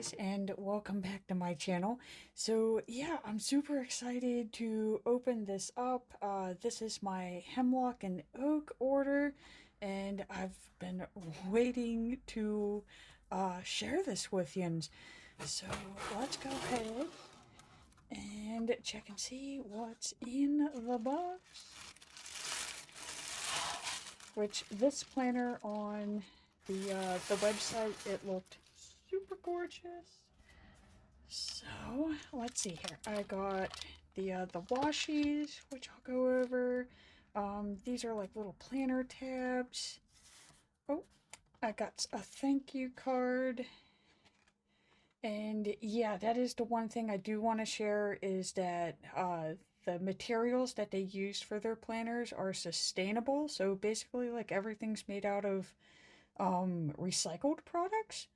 guys, and welcome back to my channel. So yeah, I'm super excited to open this up. This is my Hemlock and Oak order, and I've been waiting to share this with you. So let's go ahead and check and see what's in the box. Which this planner on the website, it looked super gorgeous. So let's see here. I got the washies, which I'll go over. These are like little planner tabs. Oh, I got a thank you card. And yeah, that is the one thing I do want to share is that the materials that they use for their planners are sustainable. So basically, like everything's made out of recycled products.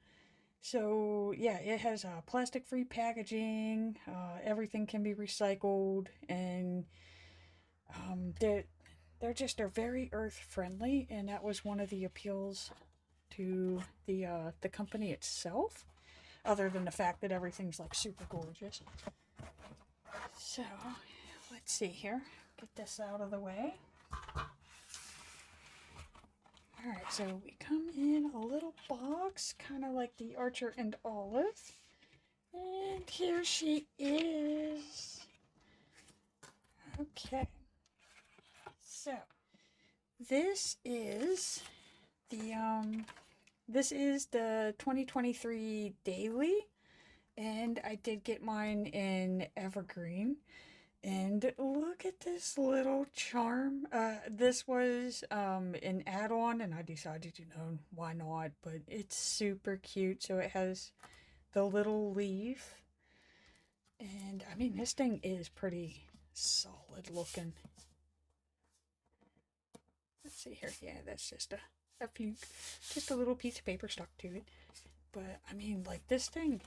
So yeah, it has plastic-free packaging. Everything can be recycled, and they're very earth-friendly, and that was one of the appeals to the company itself. Other than the fact that everything's like super gorgeous. So let's see here. Get this out of the way. Alright, so we come in a little box, kind of like the Archer and Olive. And here she is. Okay. So, this is the 2023 daily, and I did get mine in Evergreen. And look at this little charm. This was an add-on, and I decided, why not? But it's super cute. So it has the little leaf. And I mean, this thing is pretty solid looking. Let's see here. Yeah, that's just just a little piece of paper stuck to it. But I mean, like, this thing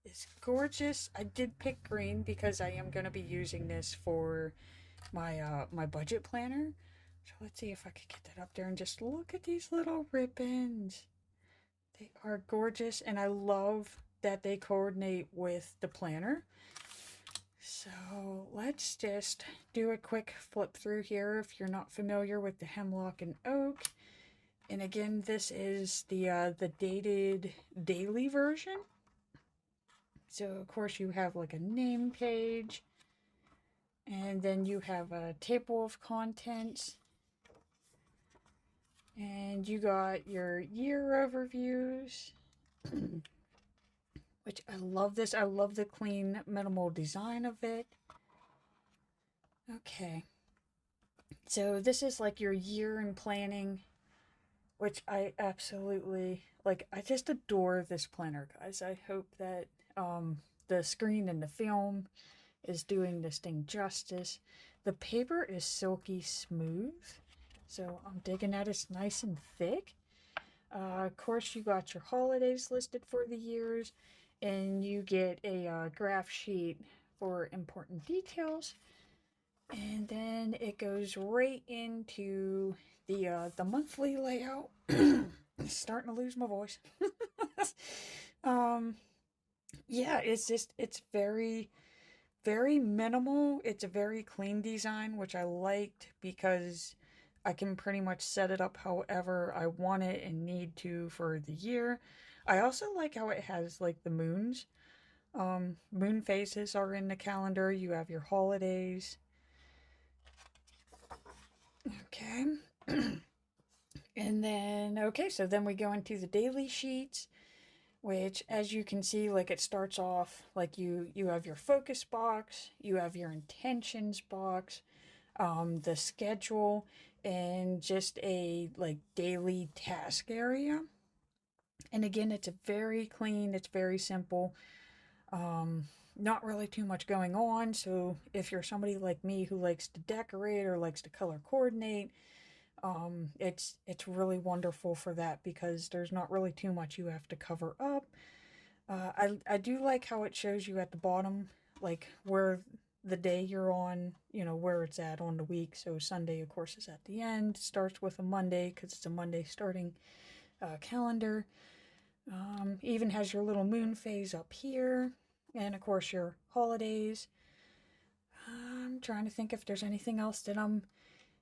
is gorgeous. I did pick green because I am going to be using this for my my budget planner. So let's see if I could get that up there and just look at these little ribbons. They are gorgeous, and I love that they coordinate with the planner. So let's just do a quick flip through here if you're not familiar with the Hemlock and Oak. And again, this is the dated daily version. So of course you have like a name page, and then you have a table of contents, and you got your year overviews, which I love this. I love the clean minimal design of it. Okay, so this is like your year in planning, which I absolutely like. I just adore this planner, guys. I hope that the screen and the film is doing this thing justice. The paper is silky smooth, so I'm digging that. It's nice and thick. Of course, you got your holidays listed for the years, and you get a graph sheet for important details. And then it goes right into the monthly layout. Starting to lose my voice. Yeah, it's very minimal. It's a very clean design, which I liked because I can pretty much set it up however I want it and need to for the year. I also like how it has like the moons. Moon phases are in the calendar. You have your holidays. Okay. And then, okay, so then we go into the daily sheets, which as you can see, like it starts off like you have your focus box, you have your intentions box, the schedule, and just a like daily task area. And again, it's a very clean, it's very simple. Not really too much going on. So if you're somebody like me who likes to decorate or likes to color coordinate, it's really wonderful for that because there's not really too much you have to cover up. I do like how it shows you at the bottom, like where the day you're on, where it's at on the week. So Sunday, of course, is at the end. Starts with a Monday because it's a Monday starting calendar. Even has your little moon phase up here, and of course your holidays. I'm trying to think if there's anything else that I'm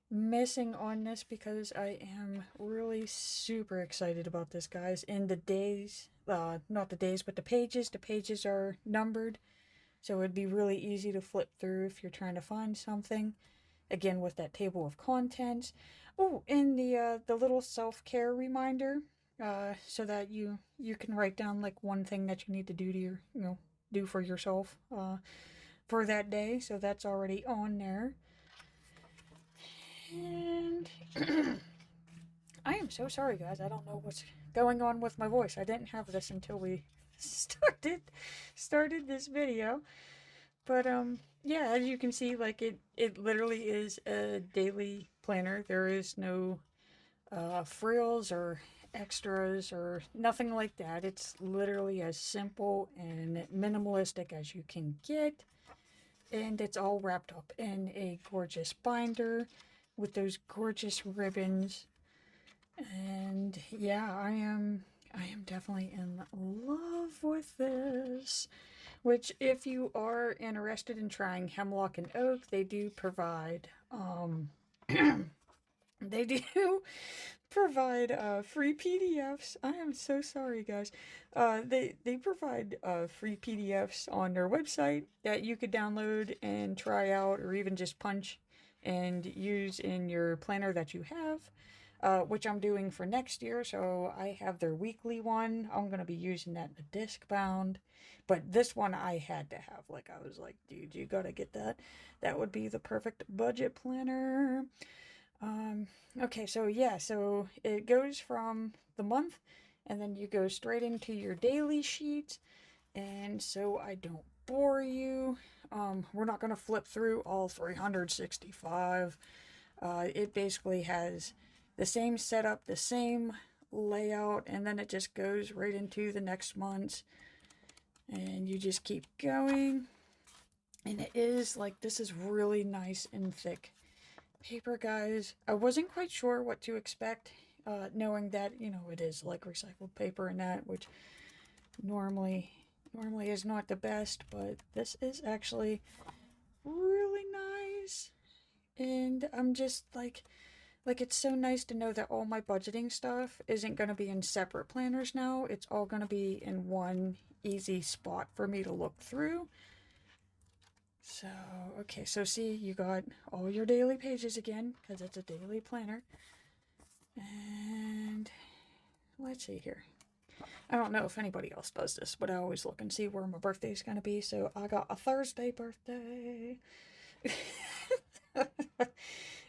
missing on this, because I am really super excited about this, guys. And the days, not the days, but the pages are numbered, so it'd be really easy to flip through if you're trying to find something. Again, with that table of contents. Oh, and the little self-care reminder, so that you can write down like one thing that you need to do to your, do for yourself, for that day. So that's already on there. And I am so sorry, guys. I don't know what's going on with my voice. I didn't have this until we started this video. But yeah, as you can see, like it literally is a daily planner. There is no frills or extras or nothing like that. It's literally as simple and minimalistic as you can get. And it's all wrapped up in a gorgeous binder with those gorgeous ribbons. And yeah, I am definitely in love with this. Which, if you are interested in trying Hemlock and Oak, they do provide they do provide free PDFs. I am so sorry, guys. They provide free PDFs on their website that you could download and try out, or even just punch and use in your planner that you have, which I'm doing for next year. So I have their weekly one. I'm going to be using that in the disc bound. But this one I had to have. Like, I was like, dude, you got to get that. That would be the perfect budget planner. Okay, so yeah, so it goes from the month, and then you go straight into your daily sheet. And so I don't bore you, we're not going to flip through all 365. It basically has the same setup, the same layout, and then it just goes right into the next month. And you just keep going. And it is like, this is really nice and thick paper, guys. I wasn't quite sure what to expect, knowing that, it is like recycled paper and that, which normally is not the best, but this is actually really nice. And I'm just like it's so nice to know that all my budgeting stuff isn't going to be in separate planners now. It's all going to be in one easy spot for me to look through. So, okay, so see, you got all your daily pages again, because it's a daily planner. And let's see here. I don't know if anybody else does this, but I always look and see where my birthday's going to be. So I got a Thursday birthday.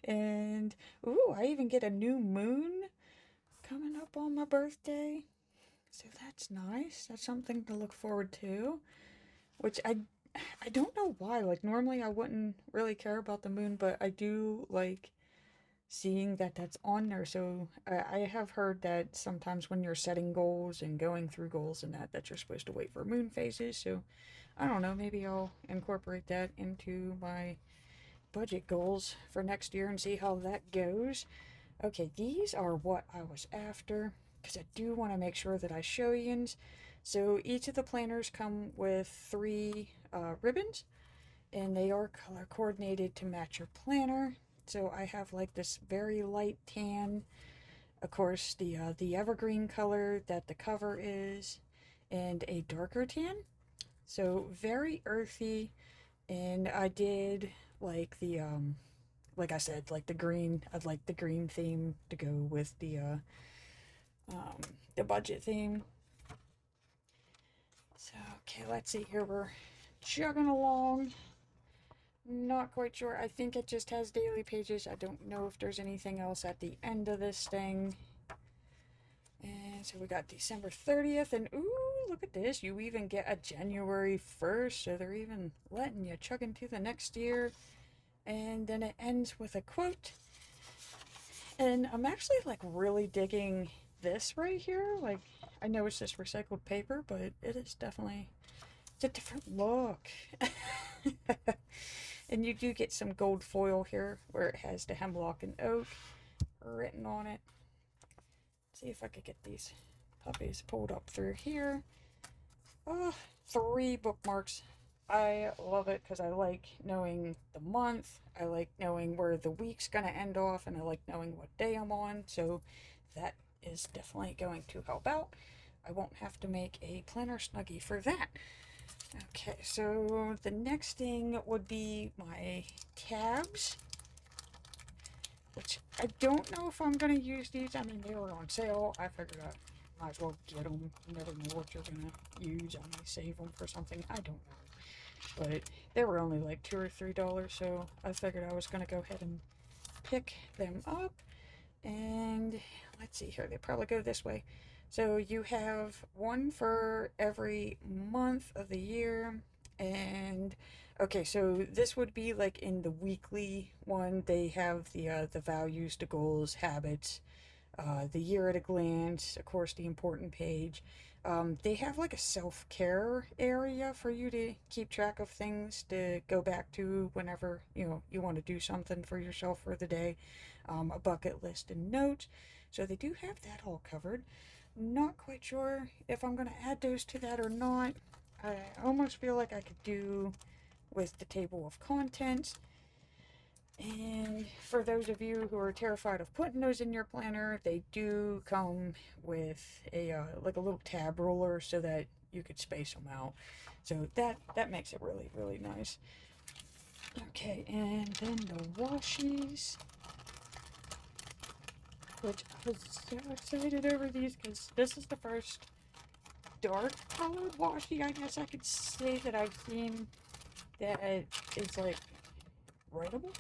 And, ooh, I even get a new moon coming up on my birthday. So that's nice. That's something to look forward to. Which I don't know why. Like, normally I wouldn't really care about the moon, but I do like seeing that that's on there. So I have heard that sometimes when you're setting goals and going through goals and that you're supposed to wait for moon phases. So I don't know, maybe I'll incorporate that into my budget goals for next year and see how that goes. Okay, these are what I was after, because I do want to make sure that I show you. So each of the planners come with 3 ribbons, and they are color coordinated to match your planner. So I have like this very light tan, of course the evergreen color that the cover is, and a darker tan. So very earthy. And I did like the like I said, like the green. I'd like the green theme to go with the budget theme. So okay, let's see here. We're chugging along. Not quite sure. I think it just has daily pages. I don't know if there's anything else at the end of this thing. And so we got December 30th, and ooh, look at this. You even get a January 1st, so they're even letting you chug into the next year. And then it ends with a quote. And I'm actually like really digging this right here. Like, I know it's just recycled paper, but it is definitely, it's a different look. And you do get some gold foil here where it has the Hemlock and Oak written on it. Let's see if I could get these puppies pulled up through here. Oh, 3 bookmarks. I love it because I like knowing the month, I like knowing where the week's going to end off, and I like knowing what day I'm on, so that is definitely going to help out. I won't have to make a planner snuggie for that. Okay, so the next thing would be my tabs, which I don't know if I'm going to use these. I mean, they were on sale. I figured I might as well get them. You never know what you're going to use. I might save them for something. I don't know. But they were only like $2 or $3, so I figured I was going to go ahead and pick them up. And let's see here. They probably go this way. So you have one for every month of the year. And okay, so this would be like in the weekly one. They have the values, the goals, habits, the year at a glance, of course, the important page. They have like a self-care area for you to keep track of things to go back to whenever you want to do something for yourself for the day. A bucket list and notes. So they do have that all covered. Not quite sure if I'm going to add those to that or not. I almost feel like I could do with the table of contents. And for those of you who are terrified of putting those in your planner, they do come with a like a little tab ruler so that you could space them out. So that makes it really, really nice. Okay, and then the washies, which I was so excited over these because this is the first dark colored washi, I guess I could say, that I've seen that is like writable.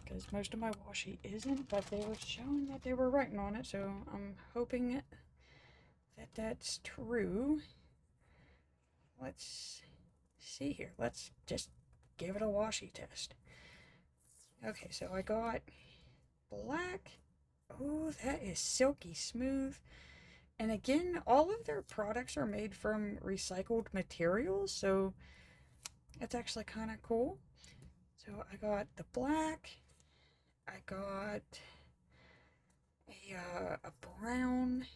Because most of my washi isn't, but they were showing that they were writing on it, so I'm hoping that that's true. Let's see here. Let's just give it a washi test. Okay, so I got black. Oh, that is silky smooth. And again, all of their products are made from recycled materials, so that's actually kind of cool. So I got the black. I got a brown,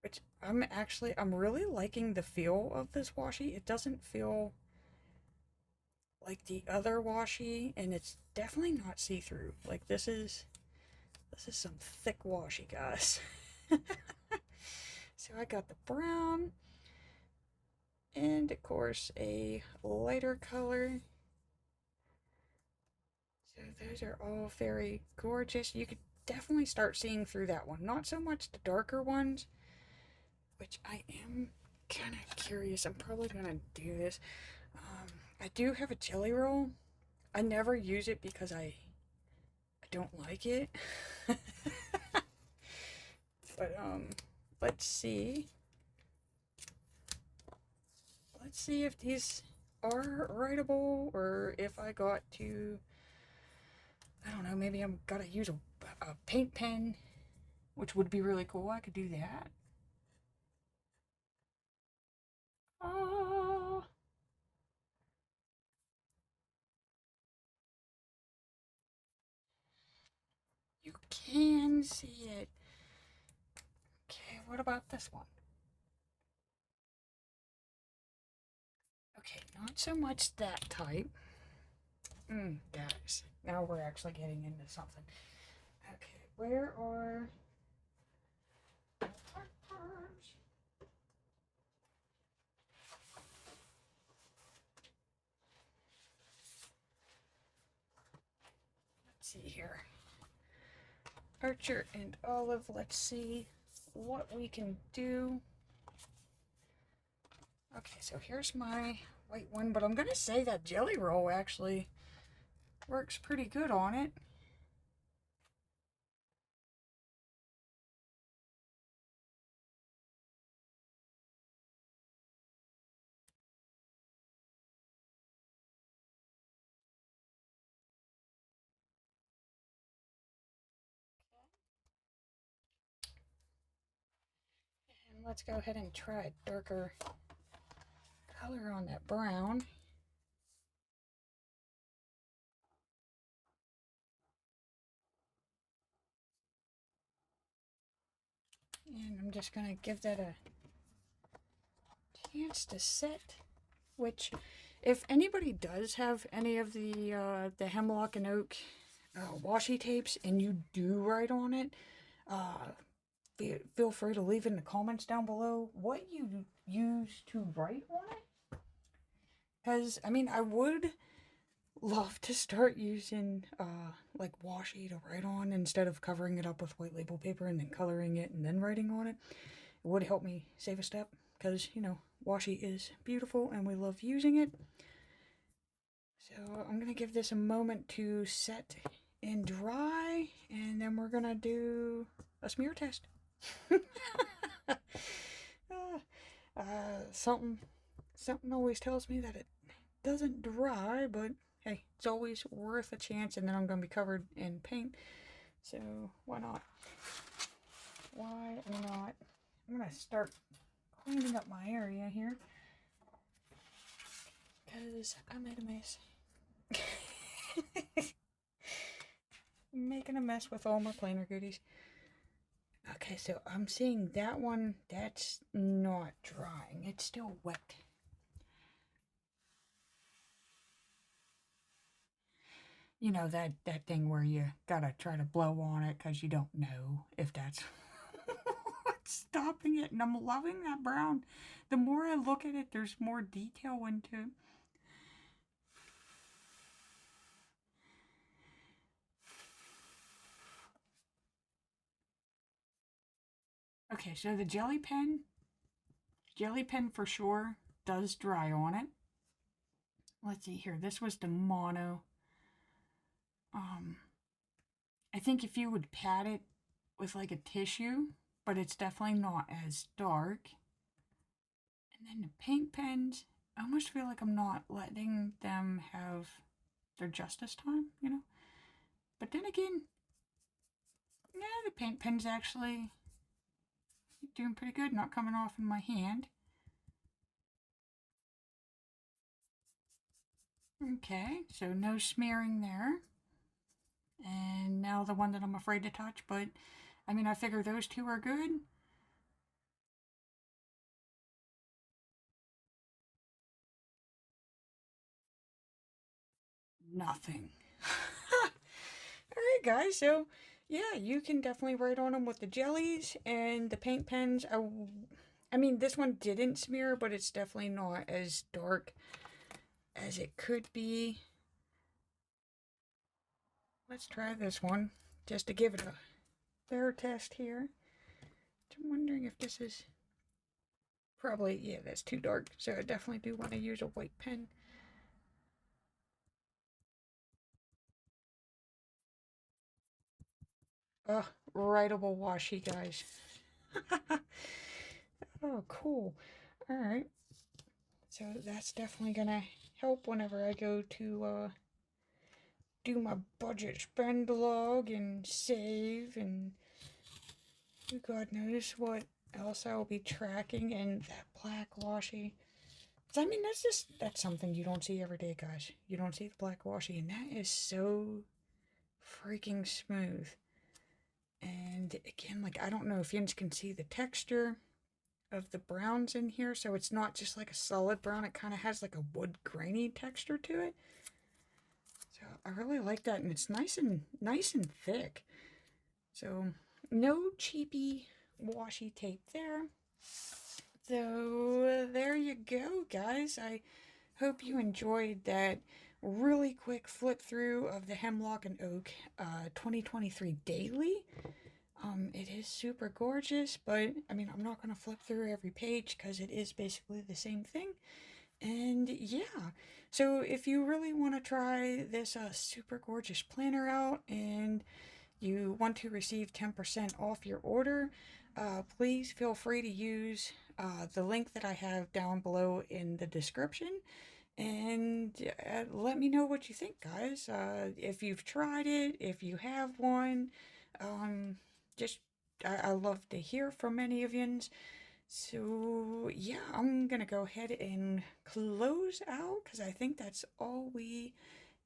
which I'm really liking the feel of this washi. It doesn't feel like the other washi, and it's definitely not see-through. Like this is some thick washi, guys. So I got the brown, and of course a lighter color. So those are all very gorgeous. You could definitely start seeing through that one. Not so much the darker ones, which I am kind of curious. I'm probably going to do this. I do have a jelly roll. I never use it because I don't like it. But let's see. Let's see if these are writable or if I got to, I don't know, maybe I'm gotta use a paint pen, which would be really cool. I could do that. Oh, you can see it. Okay, what about this one? Okay, not so much that type. Guys, now we're actually getting into something. Okay, where are our cards? Let's see here. Archer and Olive, let's see what we can do. Okay, so here's my white one, but I'm gonna say that jelly roll actually works pretty good on it. And let's go ahead and try a darker color on that brown. And I'm just going to give that a chance to set, which if anybody does have any of the Hemlock and Oak washi tapes and you do write on it, feel free to leave in the comments down below what you use to write on it. Because, I mean, I would love to start using like washi to write on instead of covering it up with white label paper and then coloring it and then writing on it. It would help me save a step because, you know, washi is beautiful and we love using it. So I'm going to give this a moment to set and dry, and then we're going to do a smear test. Something always tells me that it doesn't dry, but hey, it's always worth a chance, and then I'm going to be covered in paint, so why not? Why not? I'm going to start cleaning up my area here, because I made a mess. Making a mess with all my planner goodies. Okay, so I'm seeing that one, that's not drying. It's still wet. You know, that thing where you gotta try to blow on it because you don't know if that's what's stopping it. And I'm loving that brown. The more I look at it, there's more detail into it. Okay, so the jelly pen for sure does dry on it. Let's see here. This was the mono. I think if you would pat it with like a tissue, but it's definitely not as dark. And then the paint pens, I almost feel like I'm not letting them have their justice time, you know? But then again, yeah, the paint pen's actually doing pretty good, not coming off in my hand. Okay, so no smearing there. And now the one that I'm afraid to touch, but I mean, I figure those two are good. Nothing. Alright guys, so yeah, you can definitely write on them with the jellies and the paint pens. I mean, this one didn't smear, but it's definitely not as dark as it could be. Let's try this one, just to give it a fair test here. I'm wondering if this is probably, yeah, that's too dark, so I definitely do want to use a white pen. Writable washi, guys. Oh, cool. Alright. So that's definitely gonna help whenever I go to do my budget spend log and save and who God knows what else I will be tracking in that black washi. I mean, that's something you don't see every day, guys. You don't see the black washi, and that is so freaking smooth. And again, like, I don't know if you can see the texture of the browns in here, so it's not just like a solid brown. It kind of has like a wood grainy texture to it. So I really like that, and it's nice and thick. So no cheapy washi tape there. So there you go, guys. I hope you enjoyed that really quick flip through of the Hemlock and Oak 2023 Daily. It is super gorgeous, but I mean, I'm not going to flip through every page because it is basically the same thing. And yeah, so if you really want to try this super gorgeous planner out and you want to receive 10% off your order, please feel free to use the link that I have down below in the description. And let me know what you think, guys. If you've tried it, if you have one, just I love to hear from any of yous. So yeah, I'm gonna go ahead and close out because I think that's all we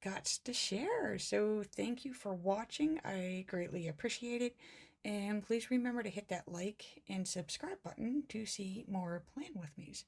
got to share. So thank you for watching. I greatly appreciate it. And please remember to hit that like and subscribe button to see more Plan With Me's.